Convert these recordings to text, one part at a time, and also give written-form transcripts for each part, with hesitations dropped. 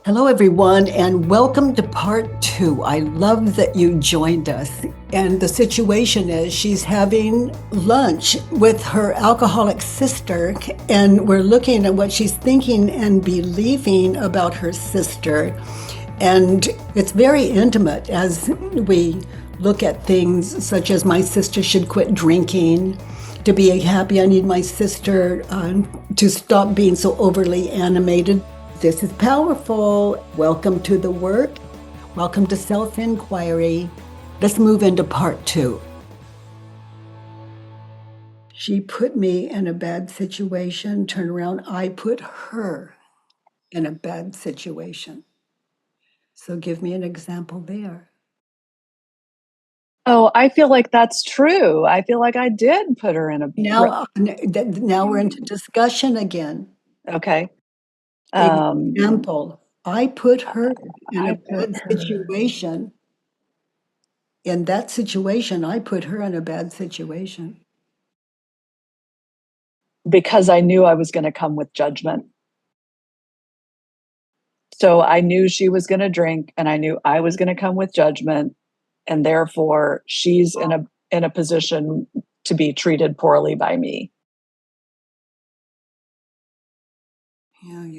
Hello, everyone, and welcome to part two. I love that you joined us. And the situation is she's having lunch with her alcoholic sister, and we're looking at what she's thinking and believing about her sister. And it's very intimate as we look at things such as my sister should quit drinking. To be happy, I need my sister to stop being so overly animated. This is powerful. Welcome to the work. Welcome to self-inquiry. Let's move into part two. She put me in a bad situation. Turn around. I put her in a bad situation. So give me an example there. Oh, I feel like that's true. I feel like I did put her in a Now we're into discussion again. okay. Example. I put her in I a put bad her situation. In that situation, I put her in a bad situation. because I knew I was going to come with judgment. So I knew she was going to drink and I knew I was going to come with judgment, and therefore she's in a position to be treated poorly by me. Yeah.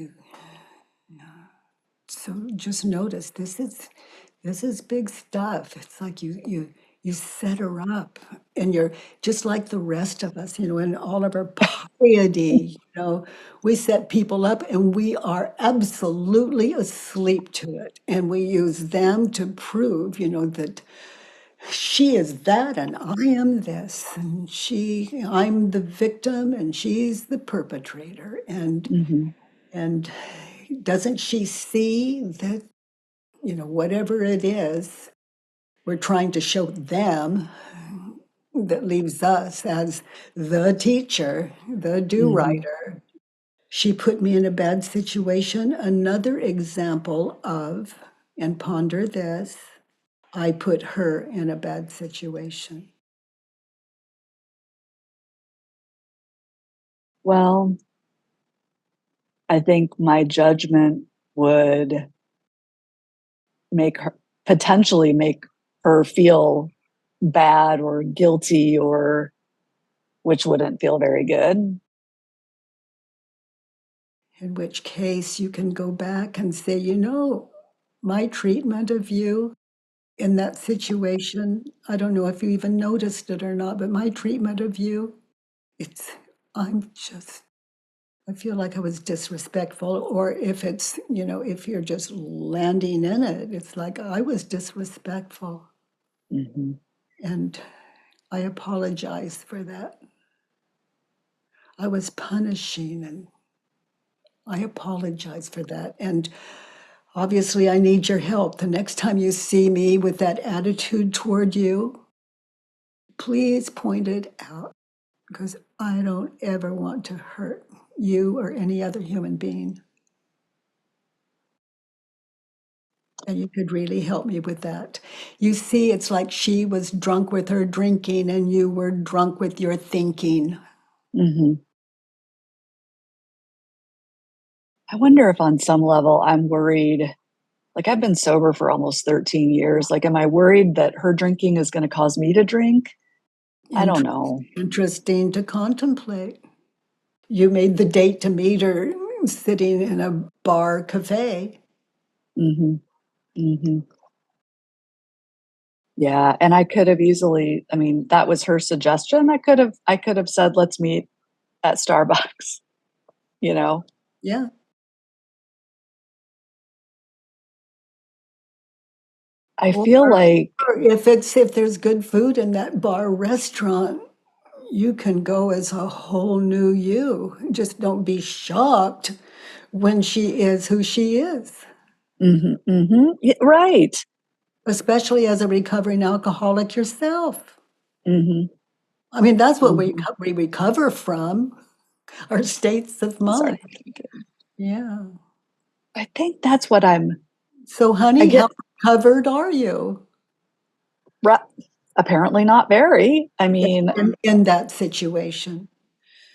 So just notice this is big stuff. It's like you set her up, and you're just like the rest of us, in all of our piety, we set people up and we are absolutely asleep to it. And we use them to prove, that she is that and I am this, and I'm the victim and she's the perpetrator. Mm-hmm. And doesn't she see that, whatever it is we're trying to show them, that leaves us as the teacher, the Mm-hmm. do-writer? She put me in a bad situation. Another example of, and ponder this, I put her in a bad situation. Well, I think my judgment would make her potentially make her feel bad or guilty, or which wouldn't feel very good. In which case you can go back and say, my treatment of you in that situation, I don't know if you even noticed it or not, but my treatment of you, it's, I'm just, I feel like I was disrespectful. Or if it's, if you're just landing in it, it's like I was disrespectful. Mm-hmm. And I apologize for that. I was punishing, and I apologize for that. And obviously, I need your help. The next time you see me with that attitude toward you, please point it out, because I don't ever want to hurt you or any other human being. And you could really help me with that. You see, it's like she was drunk with her drinking and you were drunk with your thinking. Mm-hmm. I wonder if on some level I'm worried. Like, I've been sober for almost 13 years. Like, am I worried that her drinking is going to cause me to drink? I don't Inter- know. Interesting to contemplate. You made the date to meet her sitting in a bar cafe. Mm-hmm. Mm-hmm. Yeah. And I could have easily, I mean, that was her suggestion. I could have said, let's meet at Starbucks, you know? Yeah. I Or feel like, if there's good food in that bar restaurant, you can go as a whole new you. Just don't be shocked when she is who she is, mm-hmm, mm-hmm, yeah, right. especially as a recovering alcoholic yourself. Mm-hmm, I mean, that's what mm-hmm. we recover from, our states of Sorry. mind. Yeah. I think that's what So, I honey, how get, recovered are you apparently not very. I mean, in that situation?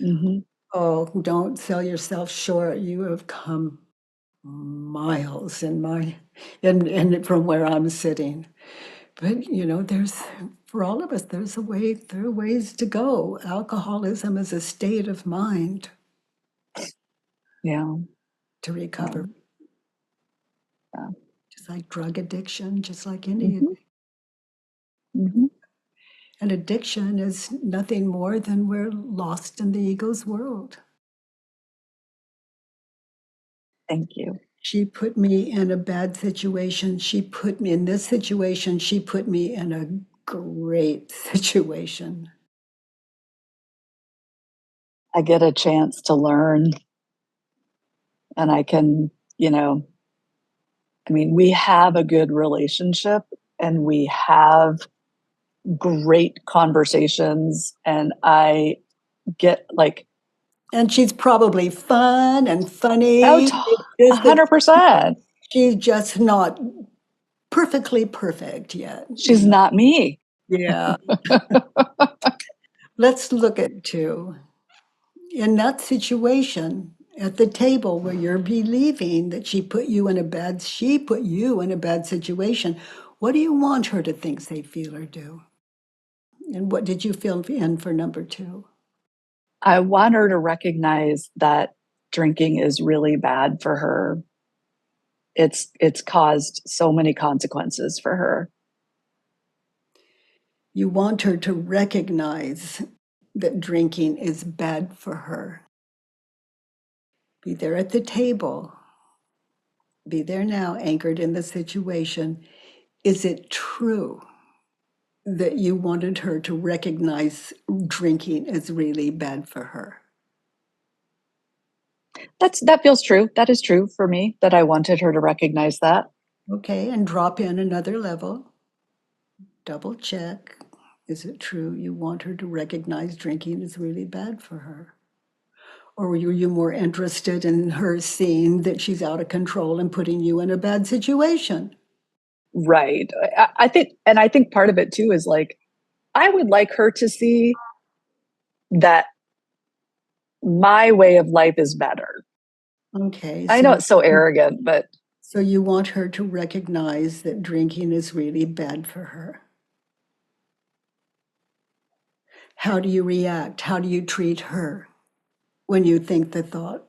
mhm. Oh, don't sell yourself short. You have come miles in from where I'm sitting. But there's for all of us, there are ways to go. Alcoholism is a state of mind Yeah. to Yeah. recover, Yeah. just like drug addiction, just like any Mm-hmm. Mm-hmm. an addiction is nothing more than we're lost in the ego's world. Thank you. She put me in a bad situation. She put me in this situation. She put me in a great situation. I get a chance to learn, and I can, we have a good relationship and we have great conversations, and I get like, And she's probably fun and oh, funny. It's just that 100%. she's just not perfectly perfect yet. She's not me. Yeah. Let's look at two. In that situation, at the table where you're believing that she put you in a bad situation, what do you want her to think, say, feel, or do? And what did you fill in for number two? I want her to recognize that drinking is really bad for her. It's caused so many consequences for her. You want her to recognize that drinking is bad for her. Be there at the table. Be there now, anchored in the situation. Is it true that you wanted her to recognize drinking is really bad for her? That feels true. That is true for me, that I wanted her to recognize that. Okay, and drop in another level. Double check. Is it true you want her to recognize drinking is really bad for her? Or were you more interested in her seeing that she's out of control and putting you in a bad situation? Right. I think part of it too is like, I would like her to see that my way of life is better. Okay, I know it's so arrogant, but so you want her to recognize that drinking is really bad for her. How do you react? How do you treat her when you think the thought?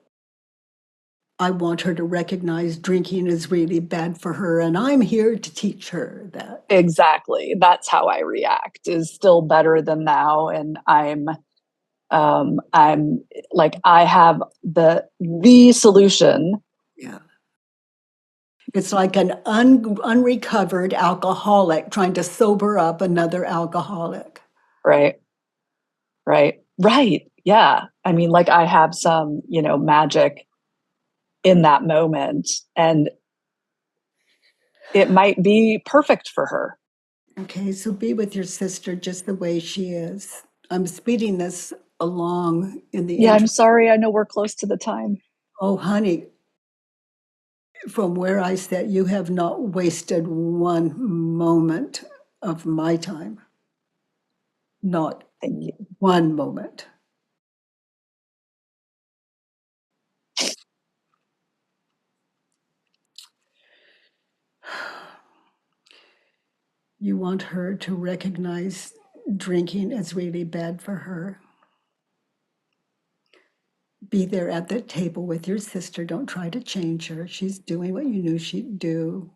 I want her to recognize drinking is really bad for her, and I'm here to teach her that. exactly. That's how I react, is still better than now. And I'm like, I have the solution. Yeah. It's like an unrecovered alcoholic trying to sober up another alcoholic. Right. Right. Right. Yeah. I mean, like, I have some, magic in that moment, and it might be perfect for her. Okay, so be with your sister just the way she is. I'm speeding this along in the Yeah, I'm intro. sorry. I know we're close to the time. Oh, honey, from where I sit, you have not wasted one moment of my time. Not Thank you. one moment. You want her to recognize drinking is really bad for her. Be there at that table with your sister. Don't try to change her. She's doing what you knew she'd do.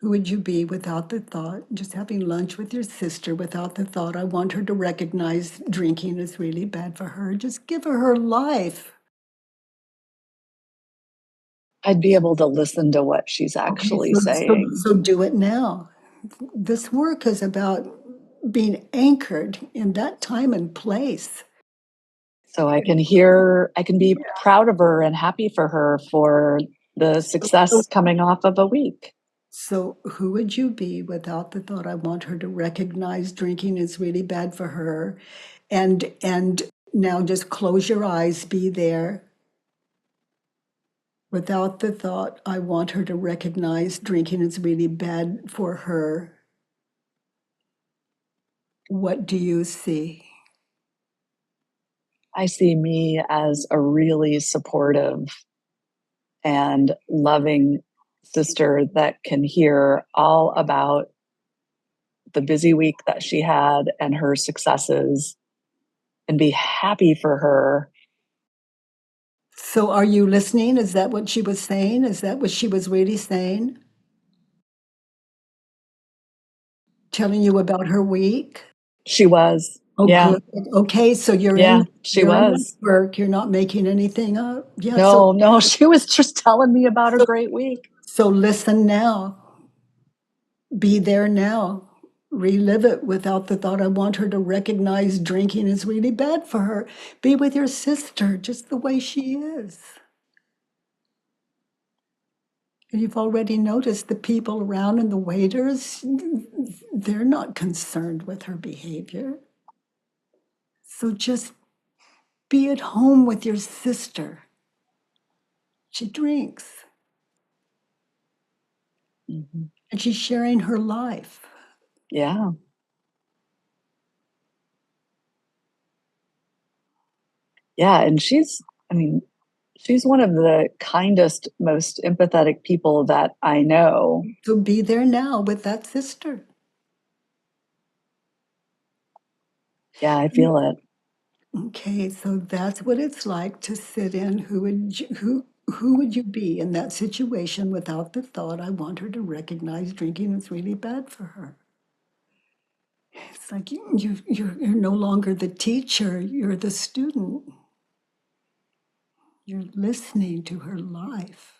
Who would you be without the thought? Just having lunch with your sister without the thought, I want her to recognize drinking is really bad for her. Just give her life. I'd be able to listen to what she's Okay, actually so saying. do it now. This work is about being anchored in that time and place. So I can be proud of her and happy for her for the So, success coming off of a week. so who would you be without the thought, I want her to recognize drinking is really bad for her? And now just close your eyes, be there. Without the thought, I want her to recognize drinking is really bad for her. What do you see? I see me as a really supportive and loving sister that can hear all about the busy week that she had and her successes and be happy for her. So are you listening? Is that what she was saying? Is that what she was really saying? Telling you about her week? She was. Oh, Yeah. good. Okay, so Yeah, she you're in the was. work, you're not making anything up. Yeah, No, no, she was just telling me about her so great week. so listen now. Be there now. Relive it without the thought, I want her to recognize drinking is really bad for her. Be with your sister just the way she is. And you've already noticed the people around and the waiters, they're not concerned with her behavior. So just be at home with your sister. She drinks Mhm. and she's sharing her life. Yeah. Yeah, and I mean, she's one of the kindest, most empathetic people that I know. So be there now with that sister. Yeah, I feel it. Okay, so that's what it's like to sit in. Who would you be in that situation without the thought, I want her to recognize drinking is really bad for her? It's like you're no longer the teacher, you're the student. You're listening to her life.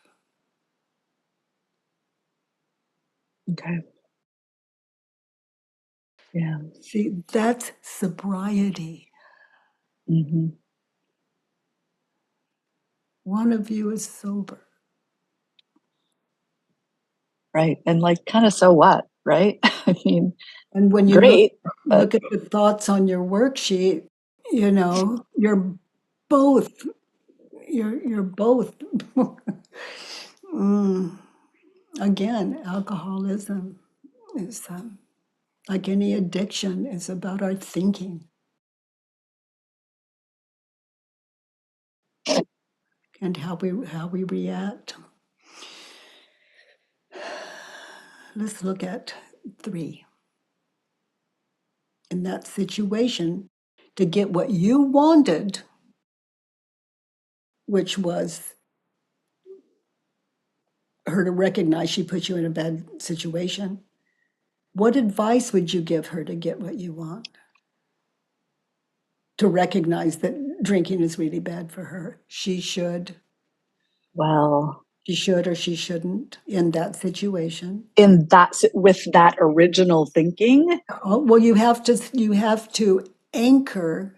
Okay. Yeah. See, that's sobriety. Hmm. One of you is sober. Right. And like, kind of so what, right? I mean, And when you great, but look at the thoughts on your worksheet, you're both you're both mm, again, alcoholism is like any addiction is about our thinking and how we react. Let's look at 3. In that situation, to get what you wanted, which was her to recognize she put you in a bad situation, what advice would you give her to get what you want? To recognize that drinking is really bad for her. well, She should or she shouldn't in that situation. with that original thinking, Oh, well, you have to anchor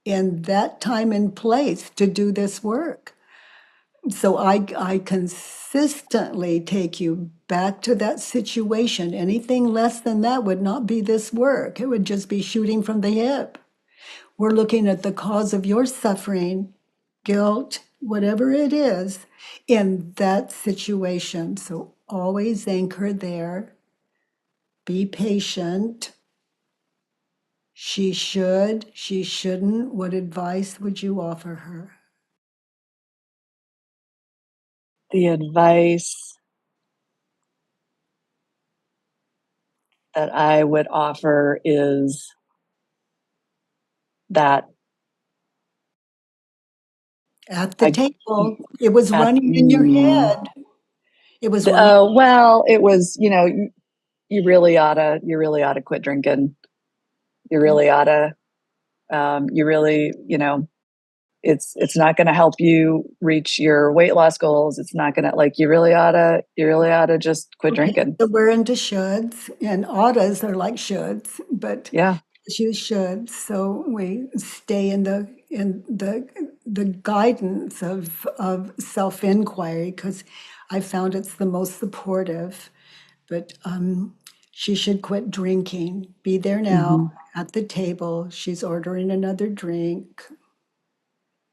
in that time and place to do this work. So I consistently take you back to that situation. Anything less than that would not be this work. It would just be shooting from the hip. We're looking at the cause of your suffering, guilt, whatever it is, in that situation. So always anchor there. Be patient. She should, she shouldn't. What advice would you offer her? the advice that I would offer is that At the I table, it was at running in your head. It was running. well, it was, you really ought to quit drinking. You really ought to, you really, it's not going to help you reach your weight loss goals. It's not going to, like, you really ought to just quit Okay, drinking. so we're into shoulds, and oughtas are like shoulds, but Yeah. you should. So we stay in the guidance of self inquiry because I found it's the most supportive. But she should quit drinking. Be there now Hmm. at the table. She's ordering another drink.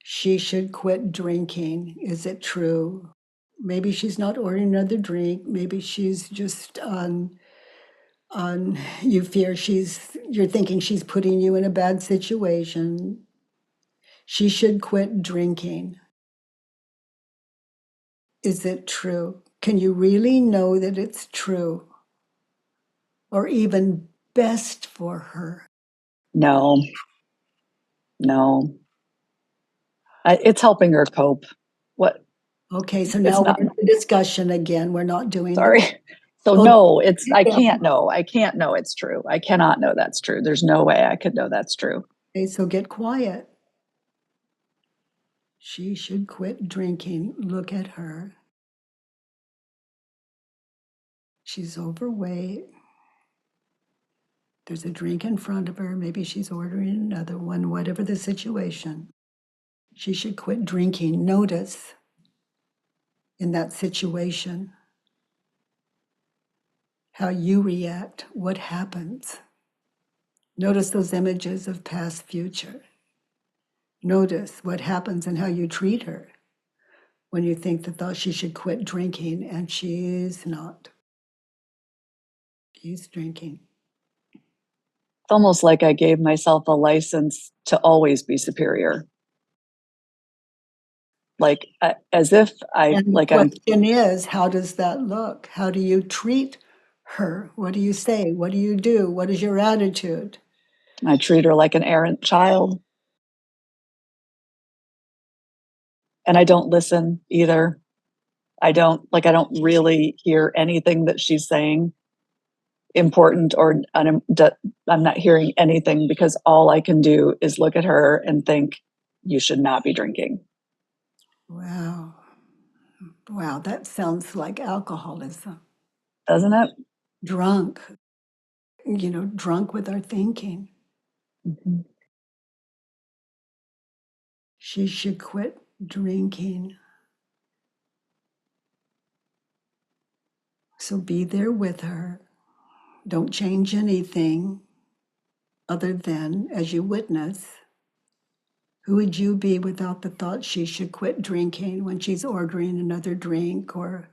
She should quit drinking. Is it true? Maybe she's not ordering another drink. Maybe she's just on you're thinking she's putting you in a bad situation. She should quit drinking. Is it true? Can you really know that it's true? Or even best for her? No, no. It's helping her cope. What? Okay, so It's now we're not. in the discussion again. We're not doing the. Sorry. So Oh, no, I can't know. I can't know it's true. I cannot know that's true. There's no way I could know that's true. okay, so get quiet. She should quit drinking. Look at her. She's overweight. There's a drink in front of her. Maybe she's ordering another one, whatever the situation. She should quit drinking. Notice in that situation how you react, what happens. Notice those images of past, future. Notice what happens and how you treat her when you think the thought she should quit drinking and she's not. She's drinking. It's almost like I gave myself a license to always be superior. Like as if And the question is, how does that look? How do you treat her? What do you say? What do you do? What is your attitude? I treat her like an errant child. And I don't listen either. I don't really hear anything that she's saying important or I'm not hearing anything because all I can do is look at her and think you should not be drinking. Wow. Wow, that sounds like alcoholism. Doesn't it? Drunk, drunk with our thinking. Mm-hmm. She should quit drinking. So be there with her. Don't change anything other than as you witness. Who would you be without the thought she should quit drinking when she's ordering another drink or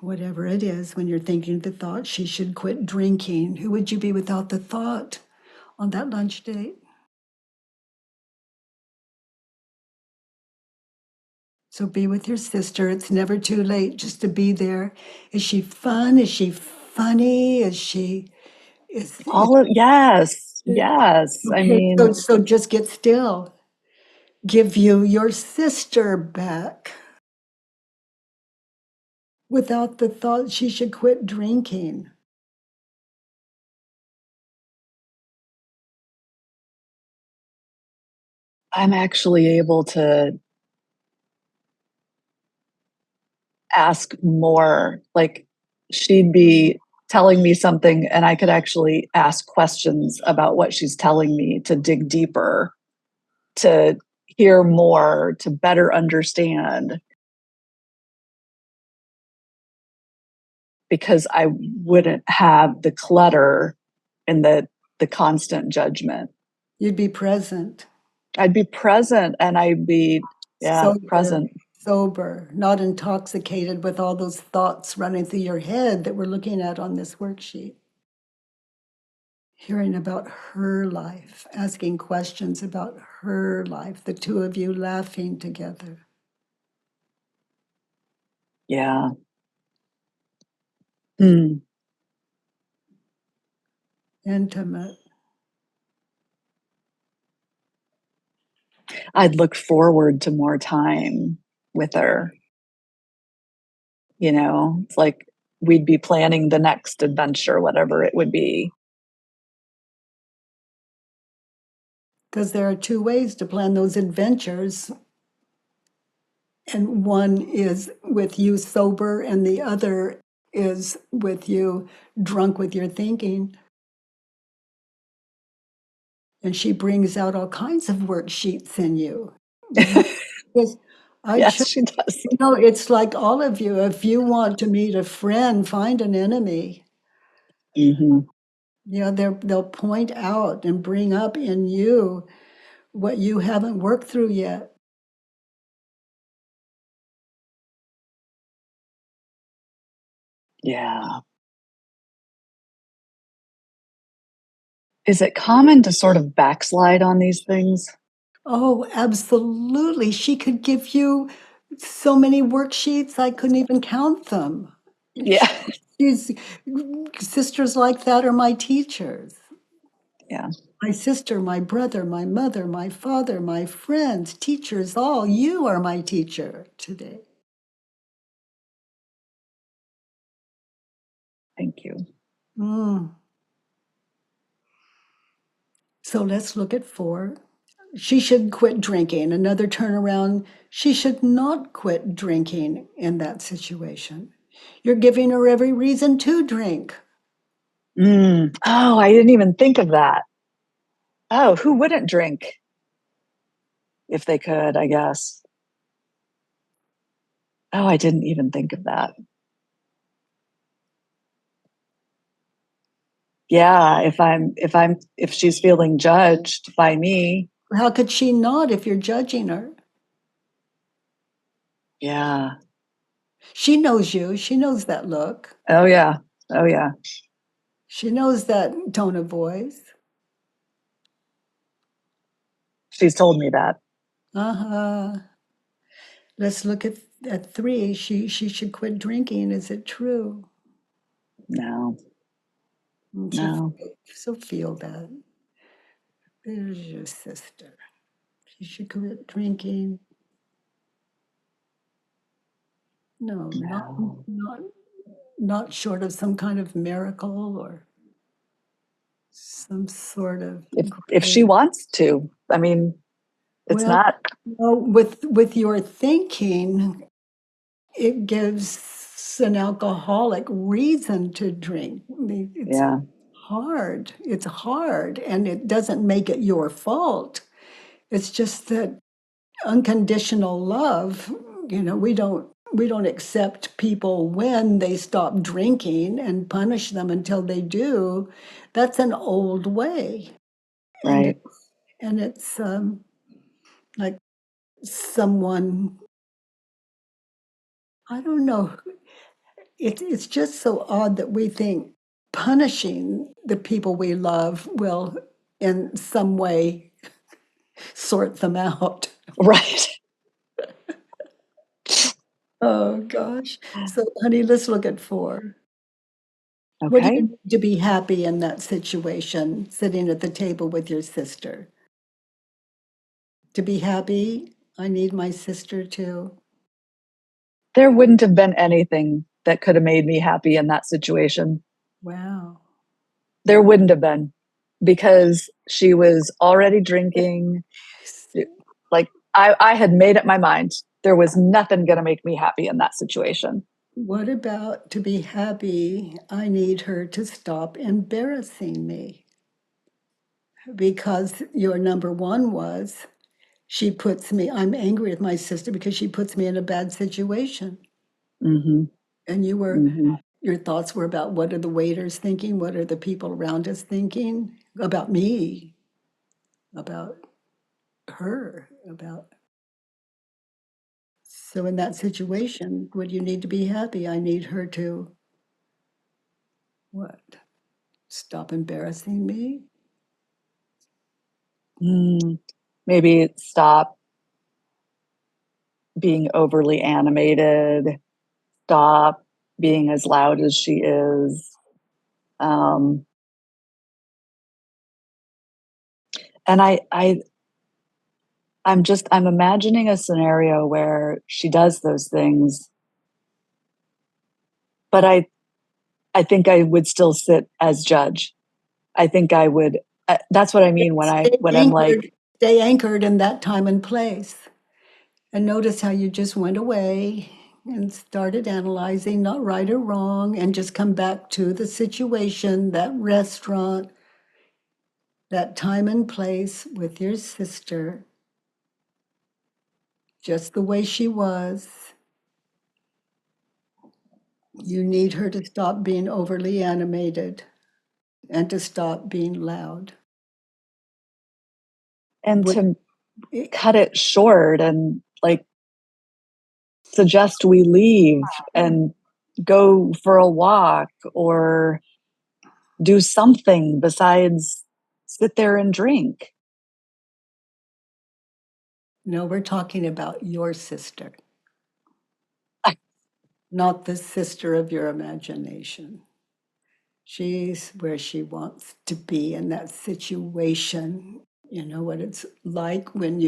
whatever it is when you're thinking the thought she should quit drinking? Who would you be without the thought on that lunch date? So be with your sister. It's never too late just to be there. Is she fun? Is she funny? Is she is Yes. Yes. I okay? mean, So just get still. Give you your sister back without the thought she should quit drinking. I'm actually able to ask more. Like she'd be telling me something and I could actually ask questions about what she's telling me to dig deeper, to hear more, to better understand, because I wouldn't have the clutter and the constant judgment. You'd be present, I'd be present and I'd be, yeah, sober, present. sober, not intoxicated with all those thoughts running through your head that we're looking at on this worksheet. Hearing about her life, asking questions about her life, the two of you laughing together. Yeah. Hmm. Intimate. I'd look forward to more time with her. It's like we'd be planning the next adventure, whatever it would be. Because there are two ways to plan those adventures. And one is with you sober, and the other is with you drunk with your thinking. And she brings out all kinds of worksheets in you. Because I Yes, she does. it's like all of you. If you want to meet a friend, find an enemy. Mm-hmm. They'll point out and bring up in you what you haven't worked through yet. Yeah. Is it common to sort of backslide on these things? Oh, absolutely. She could give you so many worksheets, I couldn't even count them. Yeah. She's sisters like that are my teachers. Yeah. My sister, my brother, my mother, my father, my friends, teachers, all you are my teacher today. Thank you. Mm. So let's look at 4. She should quit drinking. Another turnaround, she should not quit drinking in that situation. You're giving her every reason to drink. Oh, I didn't even think of that. Oh, who wouldn't drink if they could, I guess. Oh, I didn't even think of that. Yeah, if she's feeling judged by me, How could she not if you're judging her? yeah. She knows you. She knows that look. Oh yeah. Oh yeah. She knows that tone of voice. She's told me that. Uh-huh. Let's look at 3. She should quit drinking. Is it true? No. So No. feel that. There's your sister. She should quit drinking. No, No. not short of some kind of miracle or some sort of If she great. wants to. I mean, it's Well, not with your thinking, it gives an alcoholic reason to drink. I mean, it's yeah. hard. It's hard, and it doesn't make it your fault. It's just that unconditional love, we don't accept people when they stop drinking and punish them until they do. That's an old way. And Right. it's like someone, I don't know, it's just so odd that we think punishing the people we love will in some way sort them out. Right. Oh gosh. So honey, let's look at 4. What do Okay. you need to be happy in that situation, sitting at the table with your sister? To be happy, I need my sister too. There wouldn't have been anything that could have made me happy in that situation. Wow. There wouldn't have been because she was already drinking. Like I had made up my mind. There was nothing going to make me happy in that situation. What about to be happy? I need her to stop embarrassing me because your number 1 was I'm angry with my sister because she puts me in a bad situation. Mm-hmm. And Mm-hmm. your thoughts were about what are the waiters thinking? What are the people around us thinking about me, about her, about. So in that situation, would you need to be happy? I need her to what? Stop embarrassing me? Maybe stop being overly animated, stop being as loud as she is. Um, and I'm imagining a scenario where she does those things, but I think I would still sit as judge. I think I would. That's what I mean when Stay I'm anchored, like, stay anchored in that time and place. And notice how you just went away and started analyzing, not right or wrong, and just come back to the situation, that restaurant, that time and place with your sister, just the way she was. You need her to stop being overly animated and to stop being loud. and Would to it, cut it short and like suggest we leave and go for a walk or do something besides sit there and drink. No, we're talking about your sister, not the sister of your imagination. She's where she wants to be in that situation. You know what it's like when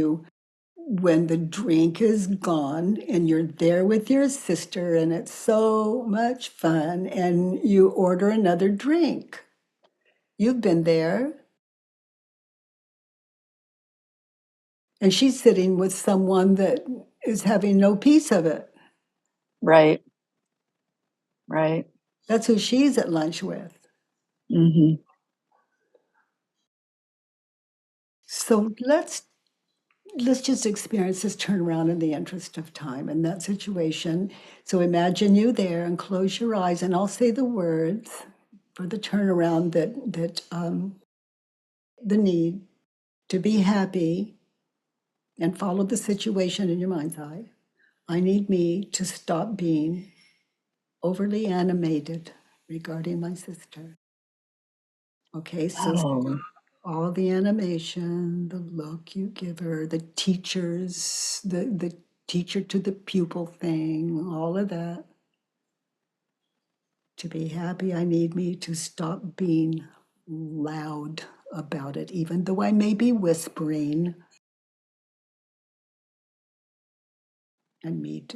the drink is gone and you're there with your sister and it's so much fun and you order another drink. You've been there. And she's sitting with someone that is having no piece of it. Right. Right. That's who she's at lunch with. Mm-hmm. So let's just experience this turnaround in the interest of time in that situation. So imagine you there and close your eyes, and I'll say the words for the turnaround that the need to be happy and follow the situation in your mind's eye. I need me to stop being overly animated regarding my sister. Okay, so Oh, all the animation, the look you give her, the teacher to the pupil thing, all of that. To be happy, I need me to stop being loud about it, even though I may be whispering. And need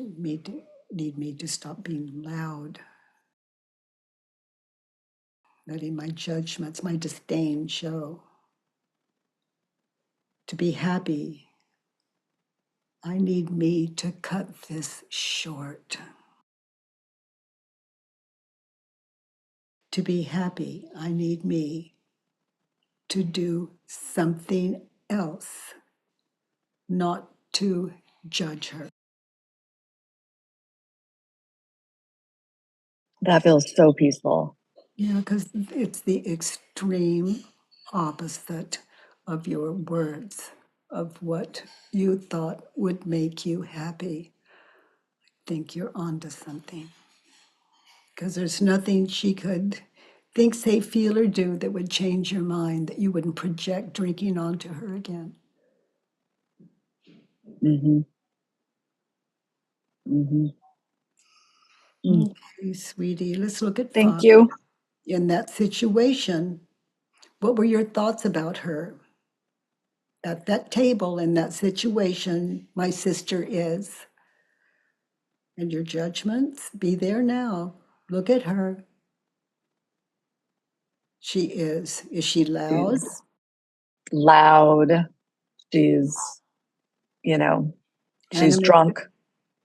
me to stop being loud, letting my judgments, my disdain show. To be happy, I need me to cut this short. To be happy, I need me to do something else, not to judge her. that feels so peaceful. Yeah, because it's the extreme opposite of your words, of what you thought would make you happy. I think you're onto something. Because there's nothing she could think, say, feel, or do that would change your mind, that you wouldn't project drinking onto her again. Mm-hmm. Mm-hmm. Mm. Okay, sweetie, let's look at Thank 5. you. In that situation, what were your thoughts about her? At that table, in that situation, my sister is. And your judgments, be there now. Look at her. She is. Is she loud? She's loud. She's, you know, she's Animated? drunk,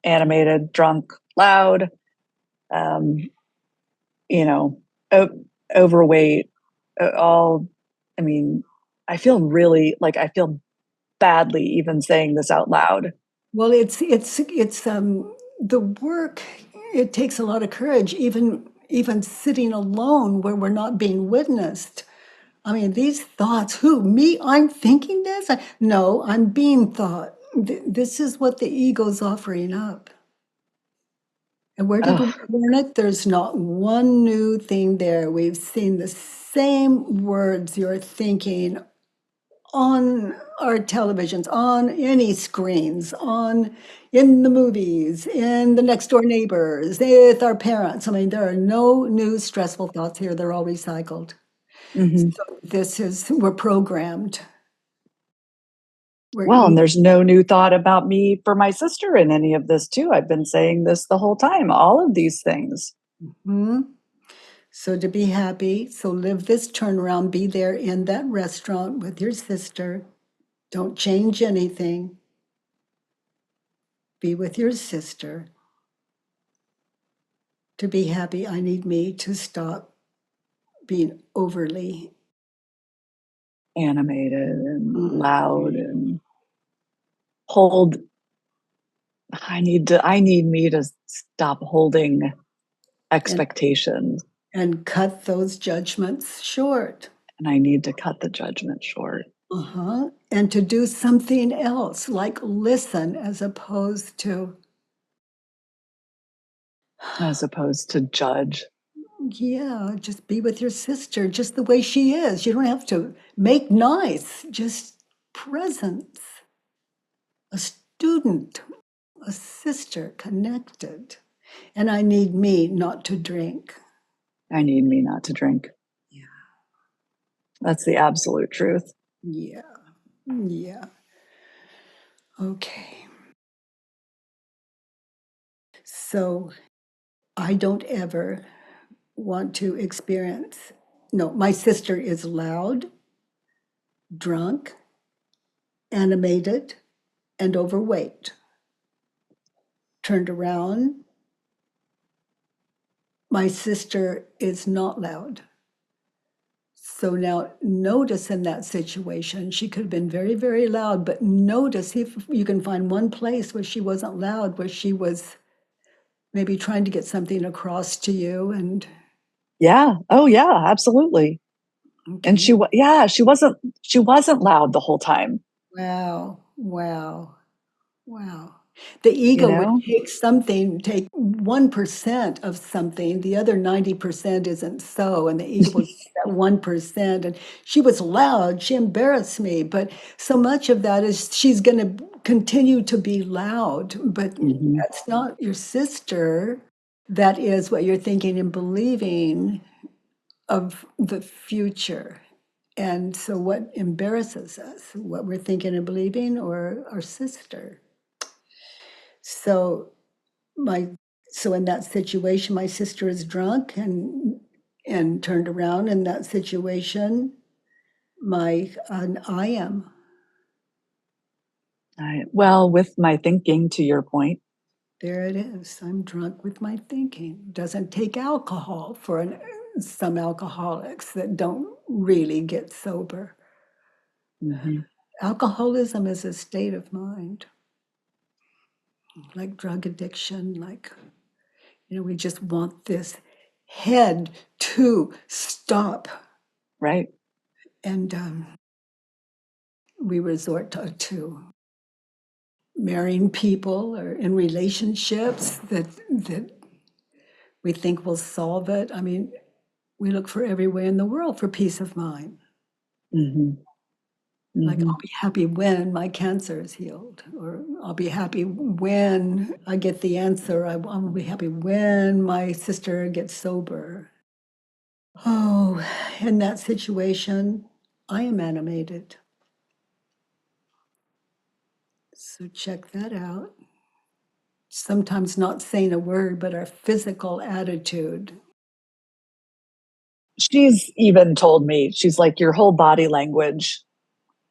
animated, drunk, loud, um, you know, overweight, all, I mean, I feel really like I feel badly even saying this out loud. Well, it's the work. It takes a lot of courage, even sitting alone where we're not being witnessed. I mean, these thoughts. Who me? I'm thinking this. No, I'm being thought. This is what the ego's offering up. And where did we Oh, learn it? There's not one new thing there. We've seen the same words you're thinking on our televisions, on any screens, on in the movies, in the next door neighbors, with our parents. I mean, there are no new stressful thoughts here. They're all recycled. mm-hmm. So we're programmed. We're Well, and each. there's no new thought about me for my sister in any of this, too. I've been saying this the whole time, all of these things. Hmm. So to be happy, so live this turnaround, be there in that restaurant with your sister. Don't change anything. Be with your sister. To be happy, I need me to stop being overly. Animated and loud Mhm. and hold. I need me to stop holding and expectations, and cut those judgments short. and I need to cut the judgment short Uh-huh. And to do something else, like listen as opposed to as opposed to judge. Yeah, just be with your sister just the way she is. You don't have to make nice, just presence. A student, a sister, connected. And I need me not to drink. I need me not to drink. Yeah. That's the absolute truth. Yeah. Yeah. Okay. So I don't ever want to experience. No, my sister is loud, drunk, animated, and overweight. Turned around, my sister is not loud. So now notice in that situation, she could have been very, very loud, but notice if you can find one place where she wasn't loud, where she was maybe trying to get something across to you. And Yeah. Oh yeah, absolutely. And okay, she wasn't loud the whole time, wow, wow. Wow. The you ego would know? take something, take 1% of something, the other 90% isn't so, and the ego will take that 1%. And she was loud, she embarrassed me, but so much of that is she's going to continue to be loud, but Hmm. that's not your sister. That is what you're thinking and believing of the future. And so, what embarrasses us? What we're thinking and believing, or our sister? So my so in that situation, my sister is drunk and turned around in that situation. I am. Well, with my thinking, to your point. There it is. I'm drunk with my thinking. Doesn't take alcohol for some alcoholics that don't really get sober. Hmm. Alcoholism is a state of mind, like drug addiction, like, we just want this head to stop. Right. And we resort to marrying people or in relationships that we think will solve it. I mean, we look for every way in the world for peace of mind. Hmm. Like, Hmm. I'll be happy when my cancer is healed, or I'll be happy when I get the answer. I'll be happy when my sister gets sober. Oh, in that situation, I am animated. So check that out. Sometimes not saying a word, but our physical attitude. She's even told me, she's like, your whole body language,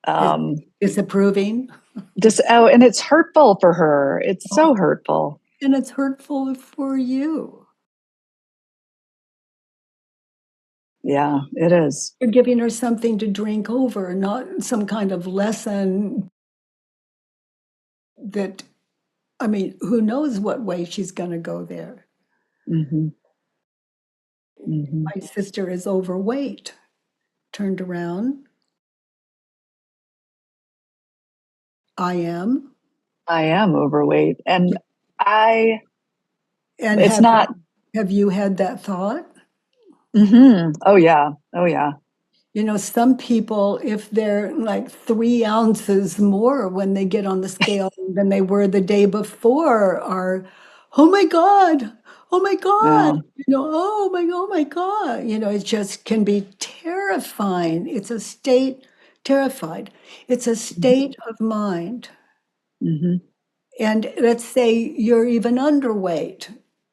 Is um, disapproving. and it's hurtful for her. It's Oh, so hurtful. and it's hurtful for you. Yeah, it is. You're giving her something to drink over, not some kind of lesson that, I mean, who knows what way she's going to go there. Hmm. Hmm. My sister is overweight, turned around. I am. I am overweight. And I, And it's not, have you had that thought? oh yeah. Oh yeah. Some people, if they're like 3 ounces more when they get on the scale than they were the day before, are, oh my God, oh my God, Yeah. oh my God. It just can be terrifying. It's a state, terrified. It's a state of mind. Hmm. And let's say you're even underweight.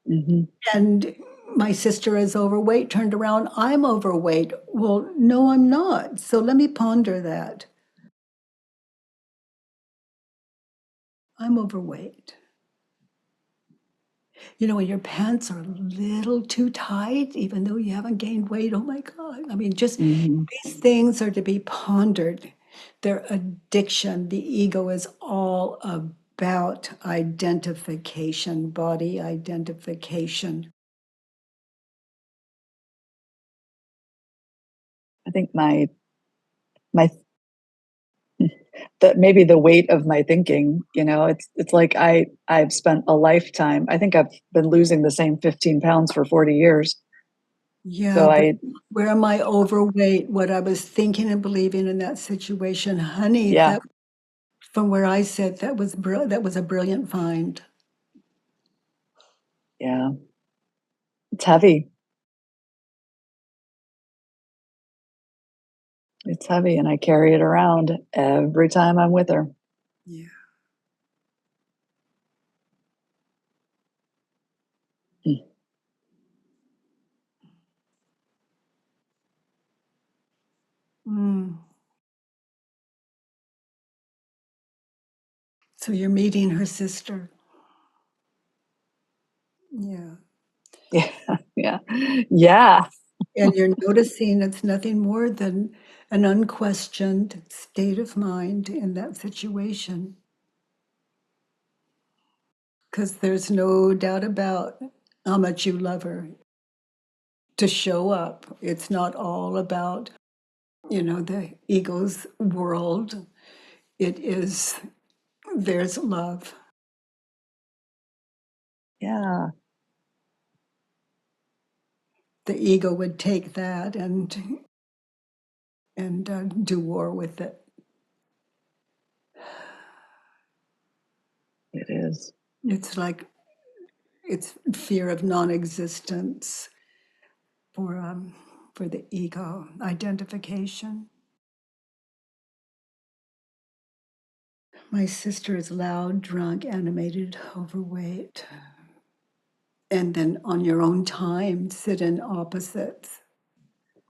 Hmm. And my sister is overweight, turned around, I'm overweight. Well, no, I'm not. So let me ponder that. I'm overweight. When your pants are a little too tight, even though you haven't gained weight, oh my God. I mean, just Hmm. these things are to be pondered. They're addiction. The ego is all about identification, body identification. I think my that maybe the weight of my thinking, it's like I've spent a lifetime. I think I've been losing the same 15 pounds for 40 years. Yeah, So but I, where am I overweight? What I was thinking and believing in that situation, honey, yeah, that from where I sit, that was a brilliant find. yeah, it's heavy. It's heavy, and I carry it around every time I'm with her. Yeah. Mm. Mm. So you're meeting her sister. Yeah. Yeah, yeah, yeah. And you're noticing it's nothing more than an unquestioned state of mind in that situation. Because there's no doubt about how much you love her to show up. It's not all about, the ego's world. It is, there's love. Yeah, The ego would take that and do war with it. it is. It's like it's fear of non-existence for the ego identification. My sister is loud, drunk, animated, overweight. And then on your own time, sit in opposites.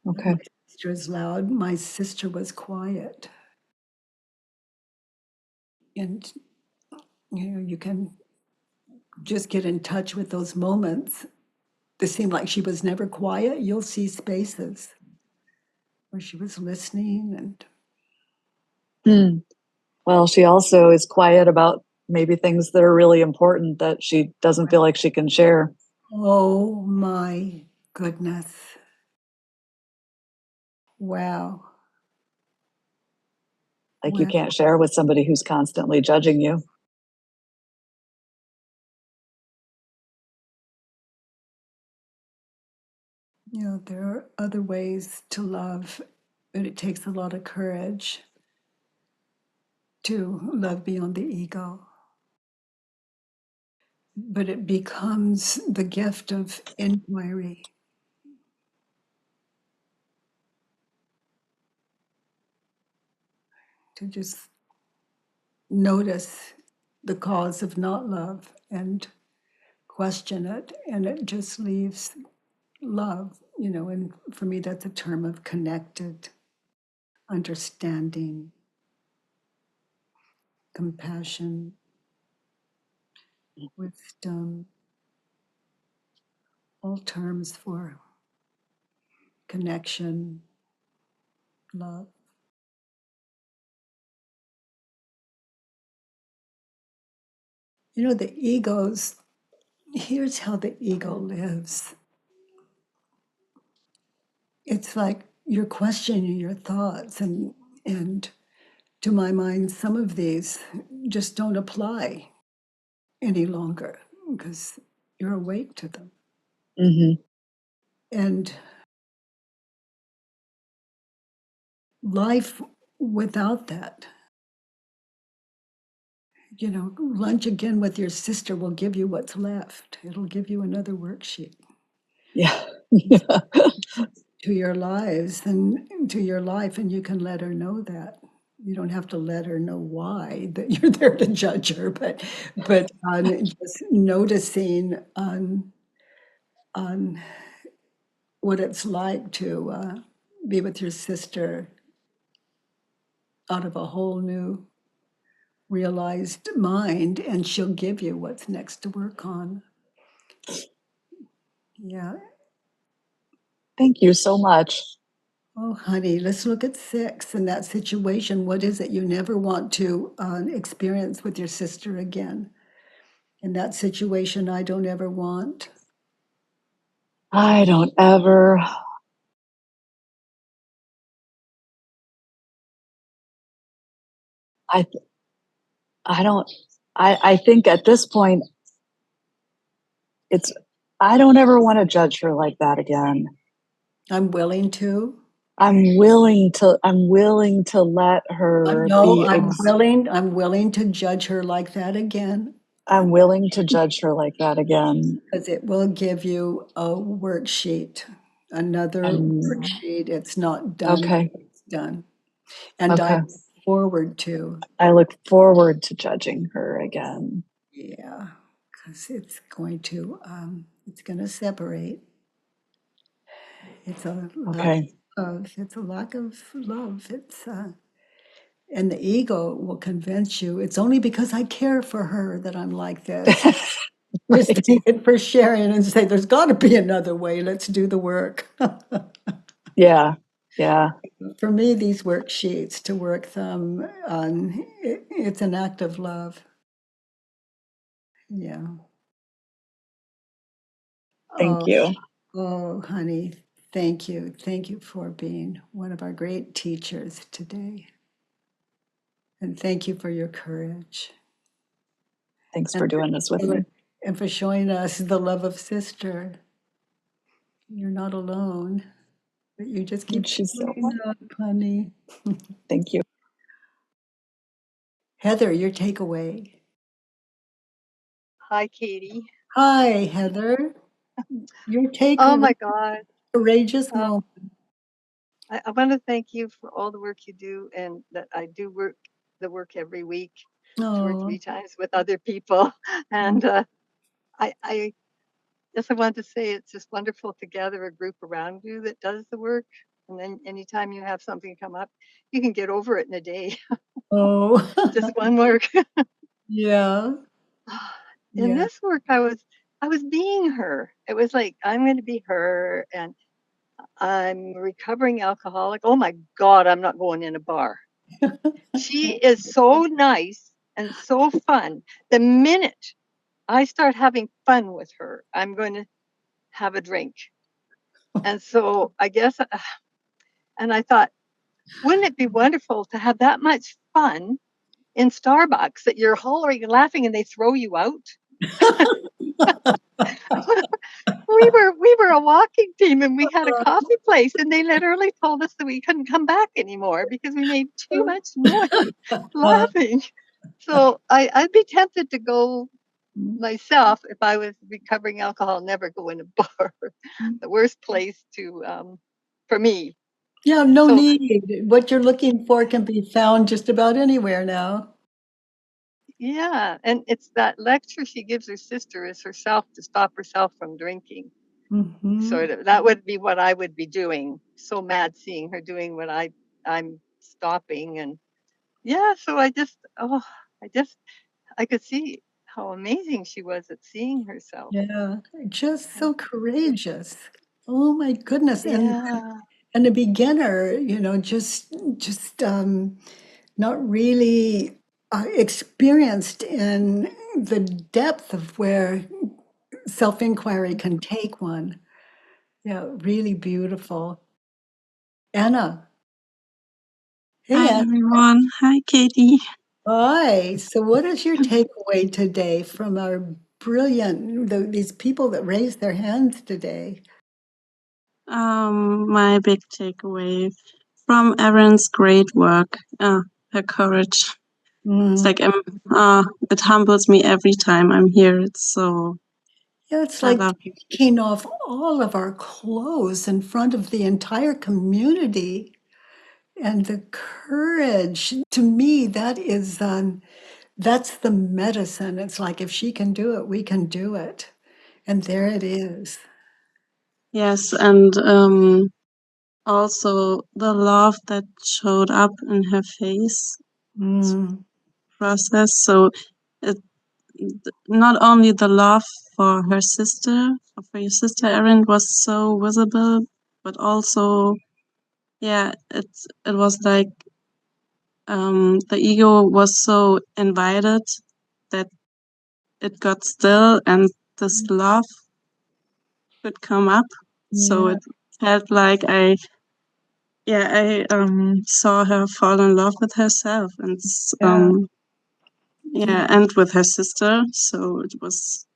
My Okay. sister is loud. My sister was quiet. And, you can just get in touch with those moments. They seem like she was never quiet. You'll see spaces where she was listening and, Hmm. Well, she also is quiet about maybe things that are really important that she doesn't feel like she can share. oh my goodness. Wow. Like you Wow. can't share with somebody who's constantly judging you. There are other ways to love, but it takes a lot of courage to love beyond the ego. But it becomes the gift of inquiry, to just notice the cause of not love and question it, and it just leaves love, and for me, that's a term of connected, understanding, compassion, wisdom, all terms for connection, love. The here's how the ego lives. It's like you're questioning your thoughts, and to my mind, some of these just don't apply any longer because you're awake to them. Hmm. And life without that, lunch again with your sister will give you what's left. It'll give you another worksheet Yeah. Yeah. to your lives and to your life, and you can let her know that. You don't have to let her know why that you're there to judge her, but on just noticing on what it's like to be with your sister out of a whole new realized mind, and she'll give you what's next to work on. Yeah. Thank you so much. Oh, honey, let's look at 6 in that situation. What is it you never want to experience with your sister again? In that situation, I don't ever want. I don't ever, I, I don't, I think at this point, it's, I don't ever want to judge her like that again. I'm willing to. I'm willing to let her No, be I'm willing to judge her like that again, I'm willing to judge her like that again. because it will give you a worksheet, another Um, worksheet. It's not done. okay. It's done. And I Okay. look forward to, I look forward to judging her again. yeah, because it's going to separate. It's a lack Okay. it's a lack of love. And the ego will convince you it's only because I care for her that I'm like this. Just Right. thank it for sharing and say, there's got to be another way. Let's do the work. Yeah. Yeah. For me, these worksheets to work them on, it's an act of love. Yeah. Thank Oh, you. oh, honey, thank you. Thank you for being one of our great teachers today. And thank you for your courage. Thanks And for doing this with me. and for showing us the love of sister. You're not alone, but you just keep She's so showing up, honey. Thank you. Heather, your takeaway. Hi, Katie. Hi, Heather. Your Oh takeaway. my God. Courageous Um, moment. I want to thank you for all the work you do, and that I do the work every week, 2 or 3 Oh, times with other people. And I just I wanted to say it's just wonderful to gather a group around you that does the work. And then anytime you have something come up, you can get over it in a day. oh, Just one work. yeah, In yeah. this work, I was being her. It was like I'm going to be her, and I'm a recovering alcoholic. Oh my God, I'm not going in a bar. She is so nice and so fun. The minute I start having fun with her, I'm going to have a drink. And so I guess, and I thought, wouldn't it be wonderful to have that much fun in Starbucks that you're hollering and laughing and they throw you out? We were a walking team and we had a coffee place and they literally told us that we couldn't come back anymore because we made too much noise laughing. So I'd be tempted to go myself if I was recovering alcohol, never go in a bar. The worst place to for me. Yeah, no So need. What you're looking for can be found just about anywhere now. yeah, and it's that lecture she gives her sister is herself to stop herself from drinking. Hmm. Sort of that would be what I would be doing. So mad seeing her doing what I'm stopping. And yeah, so I could see how amazing she was at seeing herself. Yeah, just And so courageous. Oh my goodness. yeah, And a beginner, not really experienced in the depth of where self-inquiry can take one. Yeah, really beautiful. Anna. Hey, Hi Anna. everyone. Hi Katie. Hi. So what is your takeaway today from our these people that raised their hands today? My big takeaway from Erin's great work, her courage. It's Mm. like it humbles me every time I'm here. It's so Yeah, it's I like love it. taking off all of our clothes in front of the entire community. And the courage, to me, that's the medicine. It's like if she can do it, we can do it. And there it is. Yes, and also the love that showed up in her face Mm, process. So it not only the love for her sister, for your sister Erin was so visible, but also yeah, it was like the ego was so invited that it got still and this love could come up. So yeah, it felt like I saw her fall in love with herself and yeah, yeah, and with her sister. So it was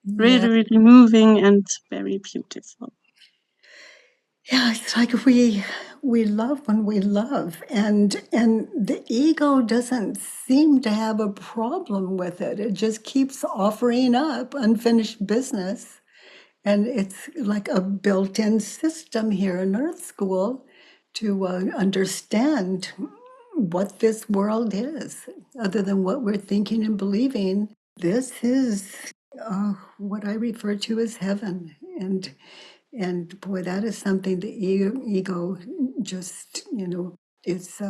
yeah. really, really moving and very beautiful. Yeah, it's like we love when we love, and the ego doesn't seem to have a problem with it. It just keeps offering up unfinished business, and it's like a built-in system here in Earth School to understand what this world is, other than what we're thinking and believing. This is what I refer to as heaven, and boy, that is something the ego just, it's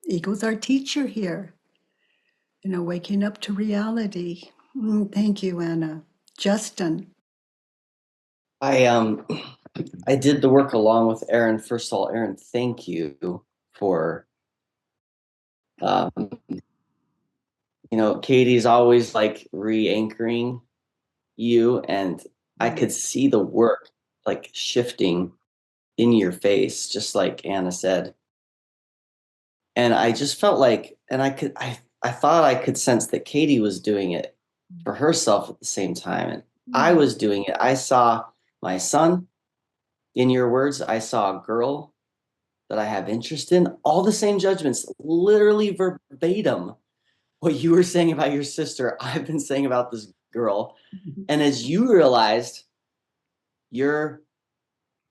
ego's our teacher here, waking up to reality. Thank you, Anna. Justin. I I did the work along with Aaron. First of all, Aaron, thank you for Katie's always like re-anchoring you, and I could see the work like shifting in your face, just like Anna said. And I just felt like, and I thought I could sense that Katie was doing it for herself at the same time. And I was doing it. I saw my son, in your words, I saw a girl that I have interest in, all the same judgments, literally verbatim. What you were saying about your sister, I've been saying about this girl. And as you realized your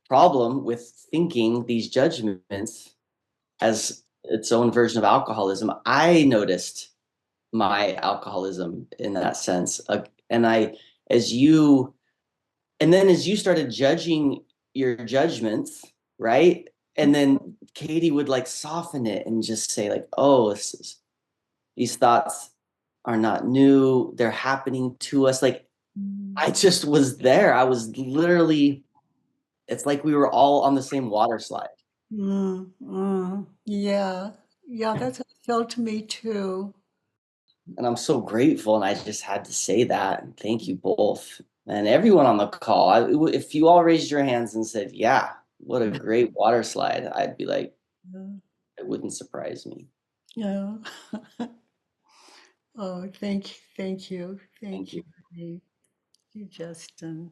problem with thinking these judgments as its own version of alcoholism, I noticed my alcoholism in that sense. And as you started judging your judgments, right? And then Katie would like soften it and just say like, oh, these thoughts are not new. They're happening to us. Like, I just was there. I was literally, it's like we were all on the same water slide. Yeah. Yeah, that's how it felt to me too. And I'm so grateful. And I just had to say that. And thank you both. And everyone on the call. If you all raised your hands and said, yeah, what a great water slide, I'd be like, it wouldn't surprise me. Yeah. Oh, thank you. Thank you. Thank you, Justin.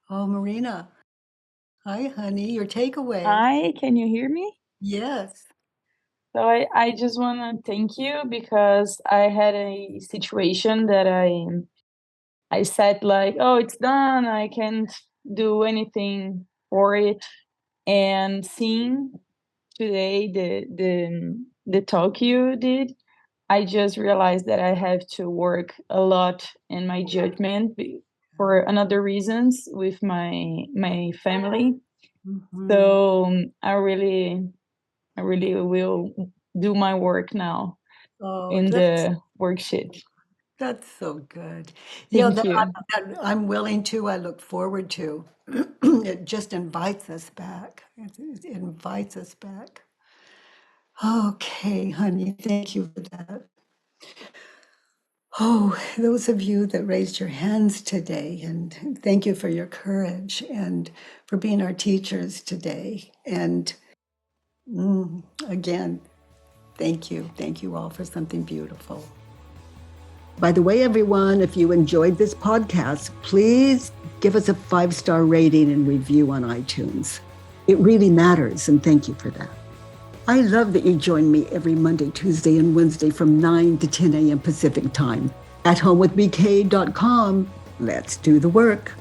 Oh, Marina. Hi, honey. Your takeaway. Hi, can you hear me? Yes. So I just want to thank you because I had a situation that I said like, oh, it's done. I can't do anything for it. And seeing today the talk you did, I just realized that I have to work a lot in my judgment for another reasons with my family. So I really will do my work now in the worksheet. That's so good. Thank you. I'm willing to. I look forward to. It just invites us back. It invites us back. Okay, honey. Thank you for that. Oh, those of you that raised your hands today, and thank you for your courage and for being our teachers today. And again, thank you. Thank you all for something beautiful. By the way, everyone, if you enjoyed this podcast, please give us a 5-star rating and review on iTunes. It really matters, and thank you for that. I love that you join me every Monday, Tuesday, and Wednesday from 9 to 10 a.m. Pacific time at homewithbk.com. Let's do the work.